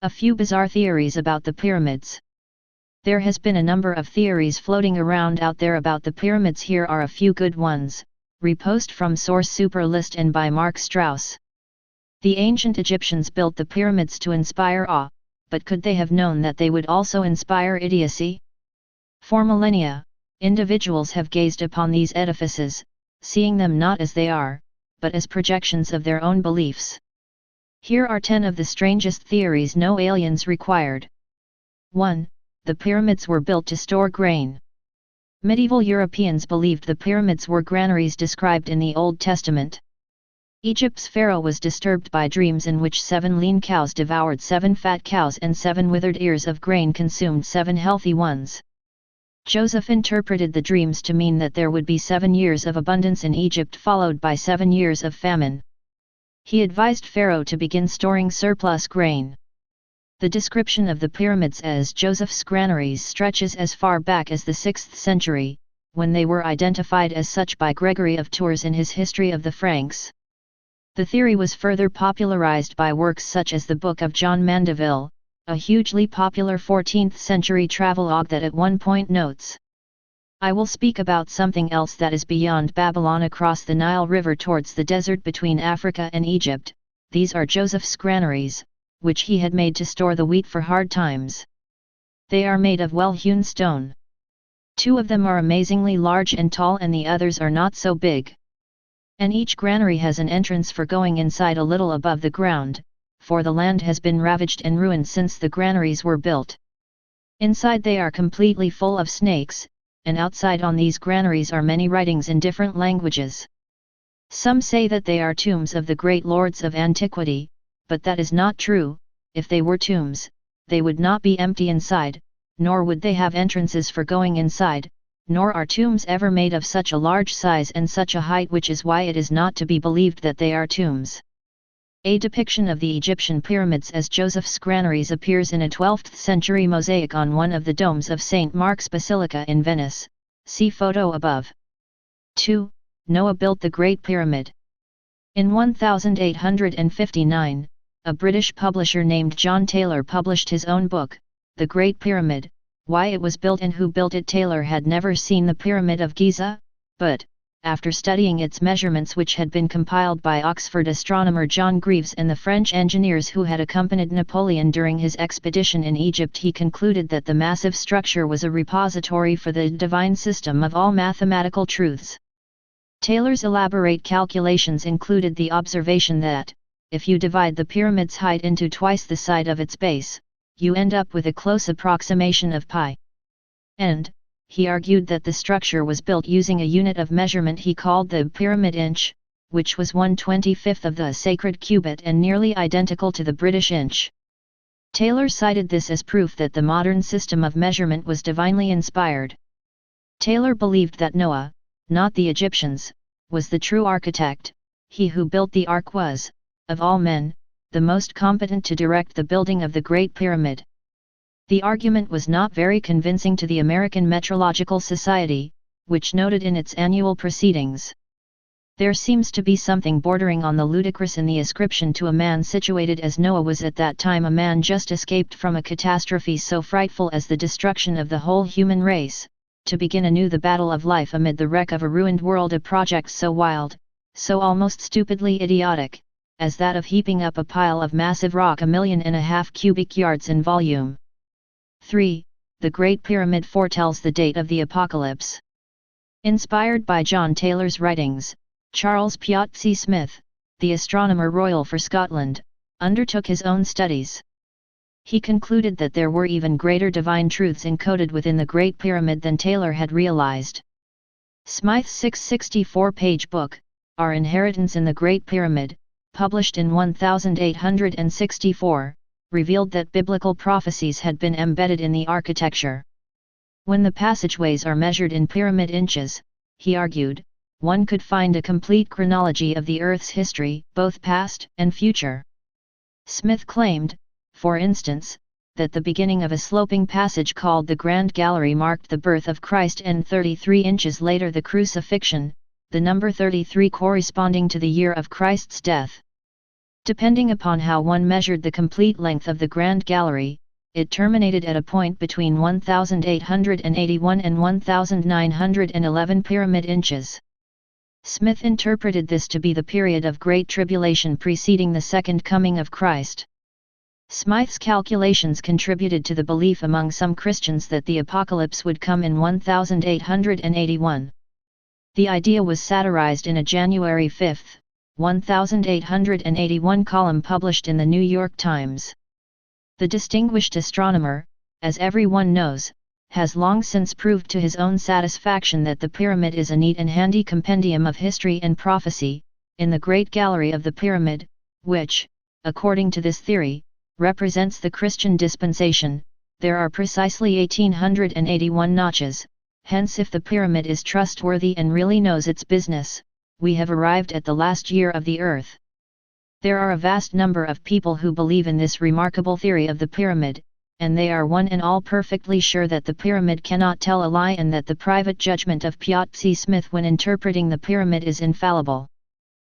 A few bizarre theories about the pyramids. There has been a number of theories floating around out there about the pyramids. Here are a few good ones, repost from source Superlist and by Mark Strauss. The ancient Egyptians built the pyramids to inspire awe, but could they have known that they would also inspire idiocy? For millennia, individuals have gazed upon these edifices, seeing them not as they are, but as projections of their own beliefs. Here are 10 of the strangest theories. No aliens required. 1. The pyramids were built to store grain. Medieval Europeans believed the pyramids were granaries described in the Old Testament. Egypt's pharaoh was disturbed by dreams in which 7 lean cows devoured 7 fat cows and 7 withered ears of grain consumed 7 healthy ones. Joseph interpreted the dreams to mean that there would be 7 years of abundance in Egypt followed by 7 years of famine. He advised Pharaoh to begin storing surplus grain. The description of the pyramids as Joseph's granaries stretches as far back as the 6th century, when they were identified as such by Gregory of Tours in his History of the Franks. The theory was further popularized by works such as the Book of John Mandeville, a hugely popular 14th century travelogue that at one point notes, "I will speak about something else that is beyond Babylon across the Nile River towards the desert between Africa and Egypt. These are Joseph's granaries, which he had made to store the wheat for hard times. They are made of well-hewn stone. 2 of them are amazingly large and tall and the others are not so big. And each granary has an entrance for going inside a little above the ground, for the land has been ravaged and ruined since the granaries were built. Inside they are completely full of snakes, and outside on these granaries are many writings in different languages. Some say that they are tombs of the great lords of antiquity, but that is not true. If they were tombs, they would not be empty inside, nor would they have entrances for going inside, nor are tombs ever made of such a large size and such a height, which is why it is not to be believed that they are tombs." A depiction of the Egyptian pyramids as Joseph's granaries appears in a 12th century mosaic on one of the domes of St. Mark's Basilica in Venice, see photo above. 2. Noah built the Great Pyramid. In 1859, a British publisher named John Taylor published his own book, The Great Pyramid, Why It Was Built and Who Built It. Taylor had never seen the Pyramid of Giza, but, after studying its measurements which had been compiled by Oxford astronomer John Greaves and the French engineers who had accompanied Napoleon during his expedition in Egypt, he concluded that the massive structure was a repository for the divine system of all mathematical truths. Taylor's elaborate calculations included the observation that, if you divide the pyramid's height into twice the side of its base, you end up with a close approximation of pi. And, he argued that the structure was built using a unit of measurement he called the pyramid inch, which was 1/25 of the sacred cubit and nearly identical to the British inch. Taylor cited this as proof that the modern system of measurement was divinely inspired. Taylor believed that Noah, not the Egyptians, was the true architect. He who built the ark was, of all men, the most competent to direct the building of the Great Pyramid. The argument was not very convincing to the American Meteorological Society, which noted in its annual proceedings, "There seems to be something bordering on the ludicrous in the ascription to a man situated as Noah was at that time, a man just escaped from a catastrophe so frightful as the destruction of the whole human race, to begin anew the battle of life amid the wreck of a ruined world, a project so wild, so almost stupidly idiotic, as that of heaping up a pile of massive rock 1.5 million cubic yards in volume." 3. The Great Pyramid foretells the date of the apocalypse. Inspired by John Taylor's writings, Charles Piozzi Smith, the Astronomer Royal for Scotland, undertook his own studies. He concluded that there were even greater divine truths encoded within the Great Pyramid than Taylor had realized. Smythe's 664-page book, Our Inheritance in the Great Pyramid, published in 1864, revealed that biblical prophecies had been embedded in the architecture. When the passageways are measured in pyramid inches, he argued, one could find a complete chronology of the Earth's history, both past and future. Smith claimed, for instance, that the beginning of a sloping passage called the Grand Gallery marked the birth of Christ, and 33 inches later the crucifixion, the number 33 corresponding to the year of Christ's death. Depending upon how one measured the complete length of the Grand Gallery, it terminated at a point between 1,881 and 1,911 pyramid inches. Smith interpreted this to be the period of Great Tribulation preceding the Second Coming of Christ. Smythe's calculations contributed to the belief among some Christians that the apocalypse would come in 1881. The idea was satirized in a January 5, 1881 column published in the New York Times. The distinguished astronomer, as everyone knows, has long since proved to his own satisfaction that the pyramid is a neat and handy compendium of history and prophecy. In the Great Gallery of the Pyramid, which, according to this theory, represents the Christian dispensation, there are precisely 1881 notches. Hence, if the pyramid is trustworthy and really knows its business, we have arrived at the last year of the earth. There are a vast number of people who believe in this remarkable theory of the pyramid, and they are one and all perfectly sure that the pyramid cannot tell a lie and that the private judgment of Piazzi Smith when interpreting the pyramid is infallible.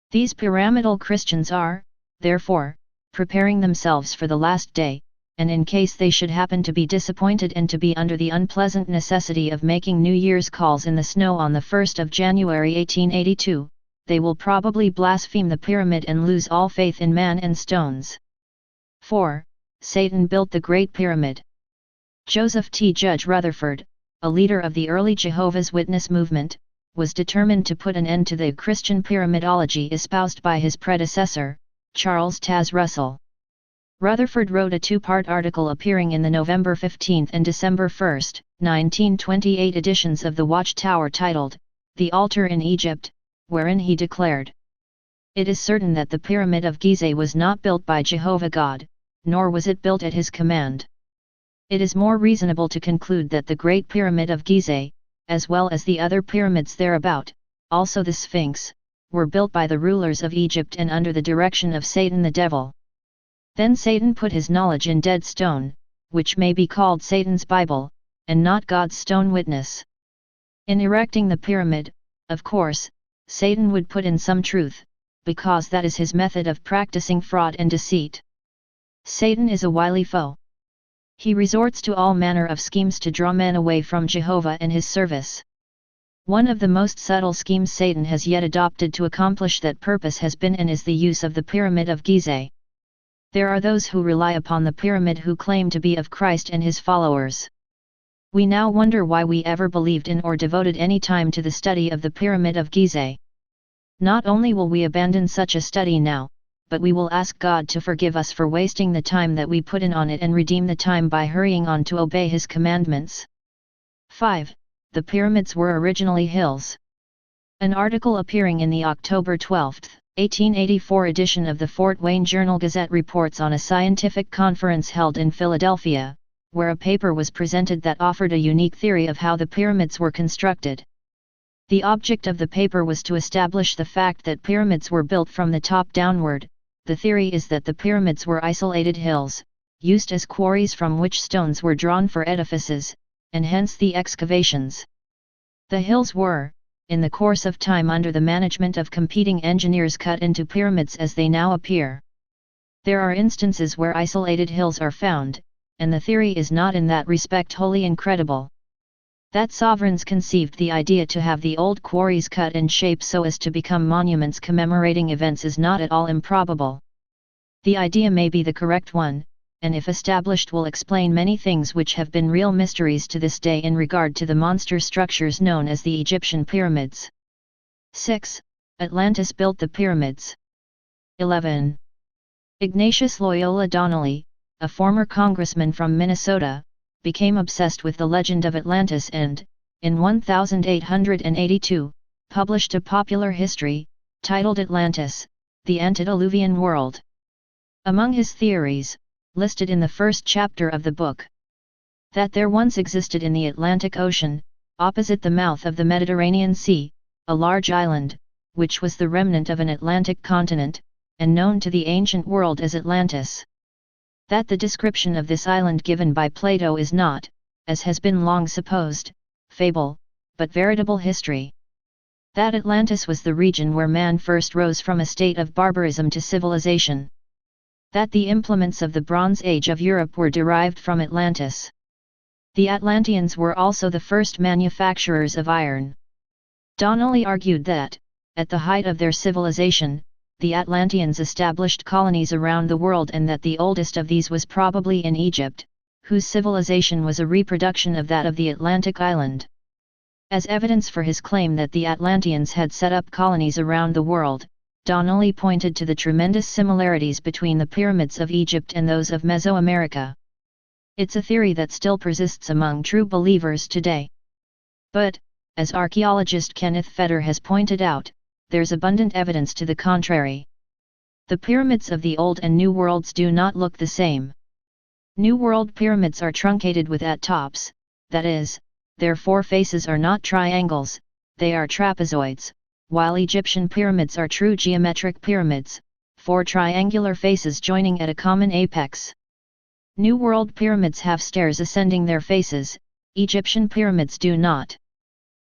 These pyramidal Christians are, therefore, preparing themselves for the last day, and in case they should happen to be disappointed and to be under the unpleasant necessity of making New Year's calls in the snow on the 1st of January 1882, they will probably blaspheme the pyramid and lose all faith in man and stones. 4. Satan built the Great Pyramid. Joseph T. Judge Rutherford, a leader of the early Jehovah's Witness movement, was determined to put an end to the Christian pyramidology espoused by his predecessor, Charles Taze Russell. Rutherford wrote a two-part article appearing in the November 15 and December 1, 1928 editions of the Watchtower titled, "The Altar in Egypt," wherein he declared, "It is certain that the Pyramid of Gizeh was not built by Jehovah God, nor was it built at his command. It is more reasonable to conclude that the Great Pyramid of Gizeh, as well as the other pyramids thereabout, also the Sphinx, were built by the rulers of Egypt and under the direction of Satan the devil. Then Satan put his knowledge in dead stone, which may be called Satan's Bible, and not God's stone witness. In erecting the pyramid, of course, Satan would put in some truth, because that is his method of practicing fraud and deceit. Satan is a wily foe. He resorts to all manner of schemes to draw men away from Jehovah and his service. One of the most subtle schemes Satan has yet adopted to accomplish that purpose has been and is the use of the Pyramid of Gizeh. There are those who rely upon the pyramid who claim to be of Christ and his followers. We now wonder why we ever believed in or devoted any time to the study of the Pyramid of Gizeh. Not only will we abandon such a study now, but we will ask God to forgive us for wasting the time that we put in on it and redeem the time by hurrying on to obey His commandments. 5. The pyramids were originally hills. An article appearing in the October 12, 1884 edition of the Fort Wayne Journal-Gazette reports on a scientific conference held in Philadelphia, where a paper was presented that offered a unique theory of how the pyramids were constructed. The object of the paper was to establish the fact that pyramids were built from the top downward. The theory is that the pyramids were isolated hills, used as quarries from which stones were drawn for edifices, and hence the excavations. The hills were, in the course of time under the management of competing engineers, cut into pyramids as they now appear. There are instances where isolated hills are found, and the theory is not in that respect wholly incredible. That sovereigns conceived the idea to have the old quarries cut and shaped so as to become monuments commemorating events is not at all improbable. The idea may be the correct one, and if established will explain many things which have been real mysteries to this day in regard to the monster structures known as the Egyptian pyramids. 6. Atlantis built the pyramids. 11. Ignatius Loyola Donnelly, a former congressman from Minnesota, became obsessed with the legend of Atlantis and, in 1882, published a popular history, titled Atlantis, the Antediluvian World. Among his theories, listed in the first chapter of the book, that there once existed in the Atlantic Ocean, opposite the mouth of the Mediterranean Sea, a large island, which was the remnant of an Atlantic continent, and known to the ancient world as Atlantis. That the description of this island given by Plato is not, as has been long supposed, fable, but veritable history. That Atlantis was the region where man first rose from a state of barbarism to civilization. That the implements of the Bronze Age of Europe were derived from Atlantis. The Atlanteans were also the first manufacturers of iron. Donnelly argued that, at the height of their civilization, the Atlanteans established colonies around the world and that the oldest of these was probably in Egypt, whose civilization was a reproduction of that of the Atlantic island. As evidence for his claim that the Atlanteans had set up colonies around the world, Donnelly pointed to the tremendous similarities between the pyramids of Egypt and those of Mesoamerica. It's a theory that still persists among true believers today. But, as archaeologist Kenneth Feder has pointed out, there's abundant evidence to the contrary. The pyramids of the Old and New Worlds do not look the same. New World pyramids are truncated with at-tops, that is, their four faces are not triangles, they are trapezoids, while Egyptian pyramids are true geometric pyramids, four triangular faces joining at a common apex. New World pyramids have stairs ascending their faces, Egyptian pyramids do not.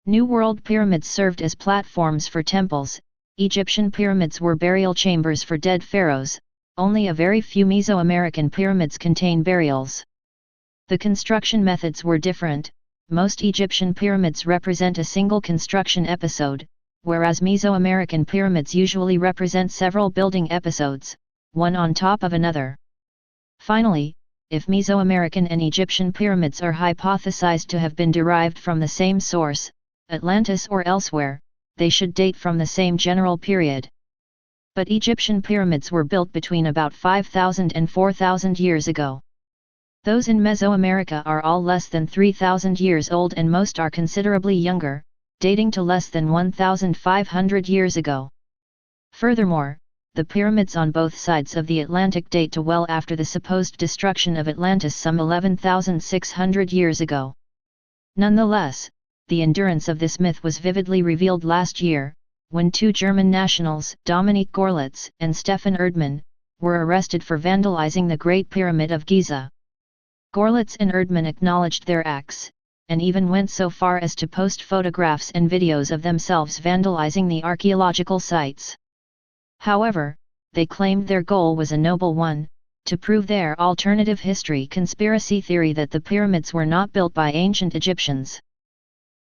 New World pyramids served as platforms for temples, Egyptian pyramids were burial chambers for dead pharaohs, only a very few Mesoamerican pyramids contain burials. The construction methods were different. Most Egyptian pyramids represent a single construction episode, whereas Mesoamerican pyramids usually represent several building episodes, one on top of another. Finally, if Mesoamerican and Egyptian pyramids are hypothesized to have been derived from the same source, Atlantis or elsewhere, they should date from the same general period. But Egyptian pyramids were built between about 5,000 and 4,000 years ago. Those in Mesoamerica are all less than 3,000 years old and most are considerably younger, dating to less than 1,500 years ago. Furthermore, the pyramids on both sides of the Atlantic date to well after the supposed destruction of Atlantis some 11,600 years ago. Nonetheless, the endurance of this myth was vividly revealed last year, when two German nationals, Dominique Gorlitz and Stefan Erdmann, were arrested for vandalizing the Great Pyramid of Giza. Gorlitz and Erdmann acknowledged their acts, and even went so far as to post photographs and videos of themselves vandalizing the archaeological sites. However, they claimed their goal was a noble one, to prove their alternative history conspiracy theory that the pyramids were not built by ancient Egyptians.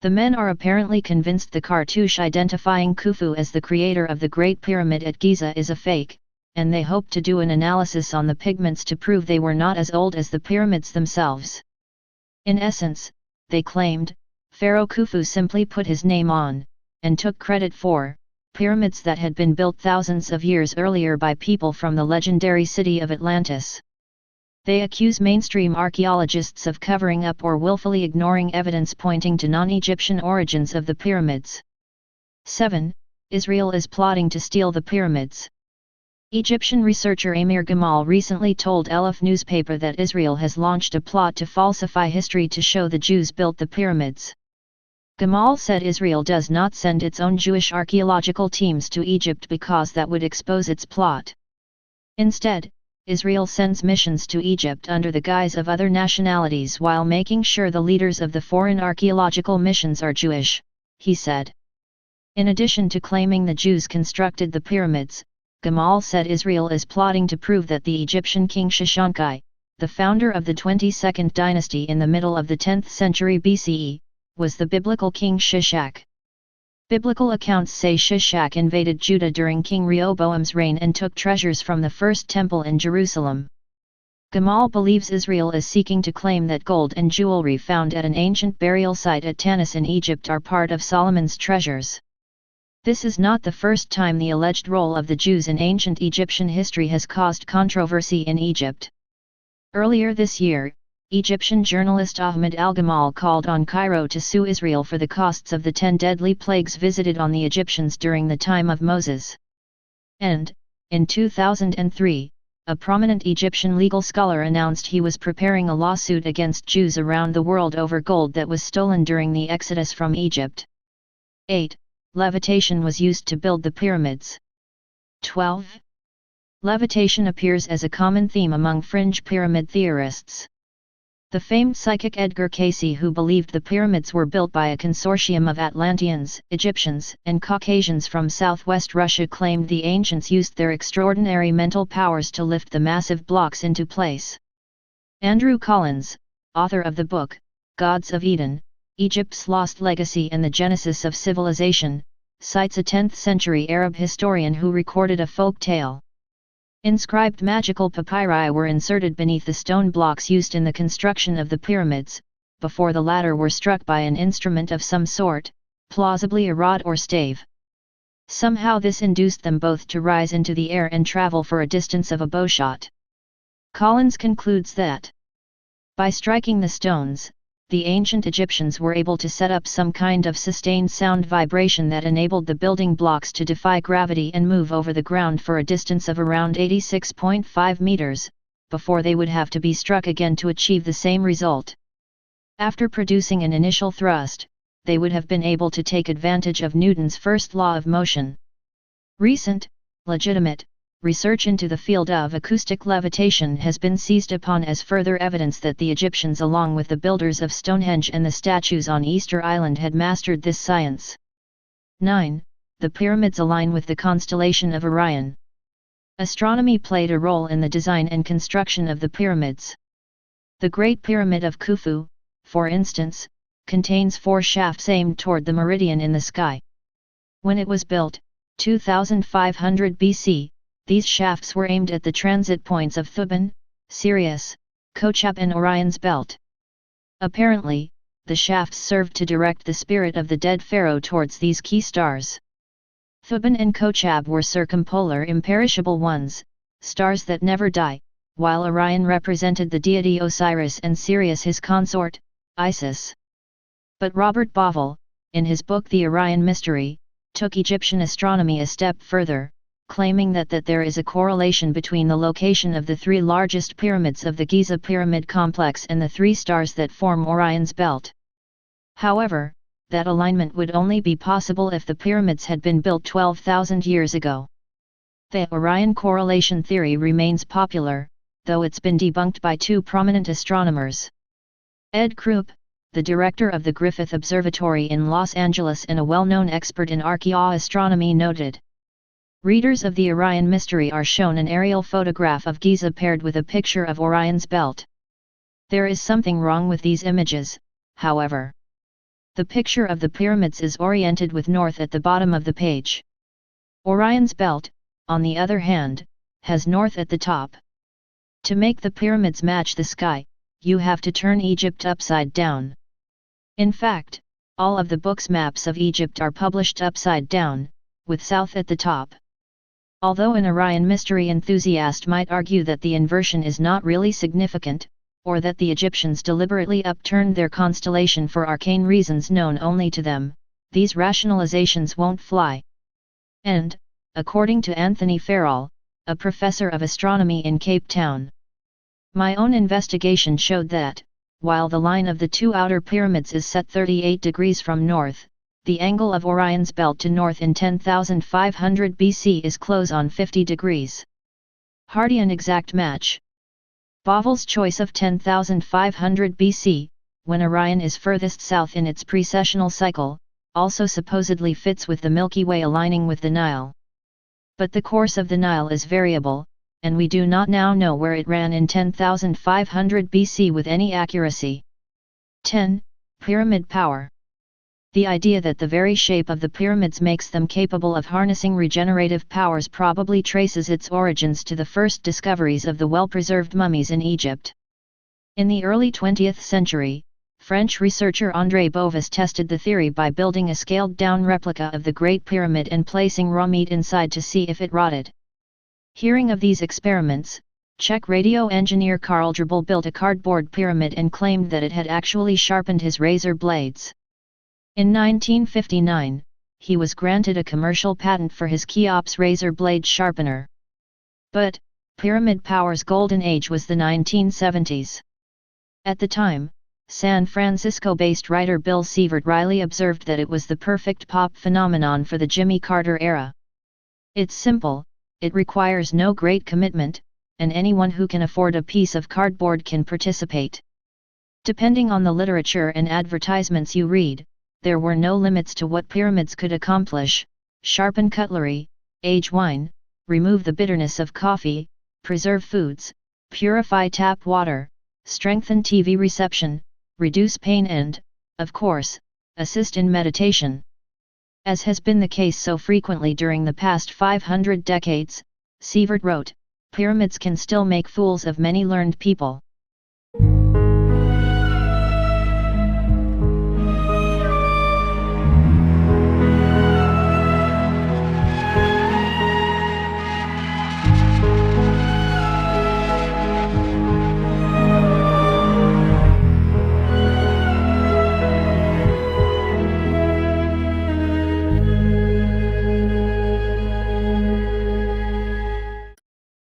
The men are apparently convinced the cartouche identifying Khufu as the creator of the Great Pyramid at Giza is a fake, and they hope to do an analysis on the pigments to prove they were not as old as the pyramids themselves. In essence, they claimed, Pharaoh Khufu simply put his name on, and took credit for, pyramids that had been built thousands of years earlier by people from the legendary city of Atlantis. They accuse mainstream archaeologists of covering up or willfully ignoring evidence pointing to non-Egyptian origins of the pyramids. 7. Israel is plotting to steal the pyramids. Egyptian researcher Amir Gamal recently told Elif newspaper that Israel has launched a plot to falsify history to show the Jews built the pyramids. Gamal said Israel does not send its own Jewish archaeological teams to Egypt because that would expose its plot. Instead, Israel sends missions to Egypt under the guise of other nationalities while making sure the leaders of the foreign archaeological missions are Jewish, he said. In addition to claiming the Jews constructed the pyramids, Gamal said Israel is plotting to prove that the Egyptian king Shoshankai, the founder of the 22nd dynasty in the middle of the 10th century BCE, was the biblical king Shishak. Biblical accounts say Shishak invaded Judah during King Rehoboam's reign and took treasures from the first temple in Jerusalem. Gamal believes Israel is seeking to claim that gold and jewelry found at an ancient burial site at Tanis in Egypt are part of Solomon's treasures. This is not the first time the alleged role of the Jews in ancient Egyptian history has caused controversy in Egypt. Earlier this year, Egyptian journalist Ahmed Al-Gamal called on Cairo to sue Israel for the costs of the 10 deadly plagues visited on the Egyptians during the time of Moses. And, in 2003, a prominent Egyptian legal scholar announced he was preparing a lawsuit against Jews around the world over gold that was stolen during the exodus from Egypt. 8. Levitation was used to build the pyramids. 12. Levitation appears as a common theme among fringe pyramid theorists. The famed psychic Edgar Cayce, who believed the pyramids were built by a consortium of Atlanteans, Egyptians, and Caucasians from southwest Russia, claimed the ancients used their extraordinary mental powers to lift the massive blocks into place. Andrew Collins, author of the book, Gods of Eden, Egypt's Lost Legacy and the Genesis of Civilization, cites a 10th century Arab historian who recorded a folk tale. Inscribed magical papyri were inserted beneath the stone blocks used in the construction of the pyramids, before the latter were struck by an instrument of some sort, plausibly a rod or stave. Somehow this induced them both to rise into the air and travel for a distance of a bowshot. Collins concludes that, by striking the stones, the ancient Egyptians were able to set up some kind of sustained sound vibration that enabled the building blocks to defy gravity and move over the ground for a distance of around 86.5 meters, before they would have to be struck again to achieve the same result. After producing an initial thrust, they would have been able to take advantage of Newton's first law of motion. Recent, legitimate, research into the field of acoustic levitation has been seized upon as further evidence that the Egyptians, along with the builders of Stonehenge and the statues on Easter Island, had mastered this science. 9. The pyramids align with the constellation of Orion. Astronomy played a role in the design and construction of the pyramids. The Great Pyramid of Khufu, for instance, contains 4 shafts aimed toward the meridian in the sky. When it was built, 2500 BC, these shafts were aimed at the transit points of Thuban, Sirius, Kochab and Orion's belt. Apparently, the shafts served to direct the spirit of the dead pharaoh towards these key stars. Thuban and Kochab were circumpolar imperishable ones, stars that never die, while Orion represented the deity Osiris and Sirius his consort, Isis. But Robert Bauval, in his book The Orion Mystery, took Egyptian astronomy a step further, claiming that there is a correlation between the location of the 3 largest pyramids of the Giza pyramid complex and the 3 stars that form Orion's belt. However, that alignment would only be possible if the pyramids had been built 12,000 years ago. The Orion correlation theory remains popular, though it's been debunked by 2 prominent astronomers. Ed Krupp, the director of the Griffith Observatory in Los Angeles and a well-known expert in archaeoastronomy, noted, readers of the Orion Mystery are shown an aerial photograph of Giza paired with a picture of Orion's belt. There is something wrong with these images, however. The picture of the pyramids is oriented with north at the bottom of the page. Orion's belt, on the other hand, has north at the top. To make the pyramids match the sky, you have to turn Egypt upside down. In fact, all of the book's maps of Egypt are published upside down, with south at the top. Although an Orion mystery enthusiast might argue that the inversion is not really significant, or that the Egyptians deliberately upturned their constellation for arcane reasons known only to them, these rationalizations won't fly. And, according to Anthony Farrell, a professor of astronomy in Cape Town, my own investigation showed that, while the line of the 2 outer pyramids is set 38 degrees from north, the angle of Orion's belt to north in 10,500 BC is close on 50 degrees. Hardly an exact match. Bauval's choice of 10,500 BC, when Orion is furthest south in its precessional cycle, also supposedly fits with the Milky Way aligning with the Nile. But the course of the Nile is variable, and we do not now know where it ran in 10,500 BC with any accuracy. 10. Pyramid power. The idea that the very shape of the pyramids makes them capable of harnessing regenerative powers probably traces its origins to the first discoveries of the well-preserved mummies in Egypt. In the early 20th century, French researcher André Bovis tested the theory by building a scaled-down replica of the Great Pyramid and placing raw meat inside to see if it rotted. Hearing of these experiments, Czech radio engineer Karl Drabel built a cardboard pyramid and claimed that it had actually sharpened his razor blades. In 1959, he was granted a commercial patent for his Cheops razor blade sharpener. But, pyramid power's golden age was the 1970s. At the time, San Francisco-based writer Bill Sievert Riley observed that it was the perfect pop phenomenon for the Jimmy Carter era. It's simple, it requires no great commitment, and anyone who can afford a piece of cardboard can participate. Depending on the literature and advertisements you read, there were no limits to what pyramids could accomplish: sharpen cutlery, age wine, remove the bitterness of coffee, preserve foods, purify tap water, strengthen TV reception, reduce pain and, of course, assist in meditation. As has been the case so frequently during the past 500 decades, Sievert wrote, pyramids can still make fools of many learned people.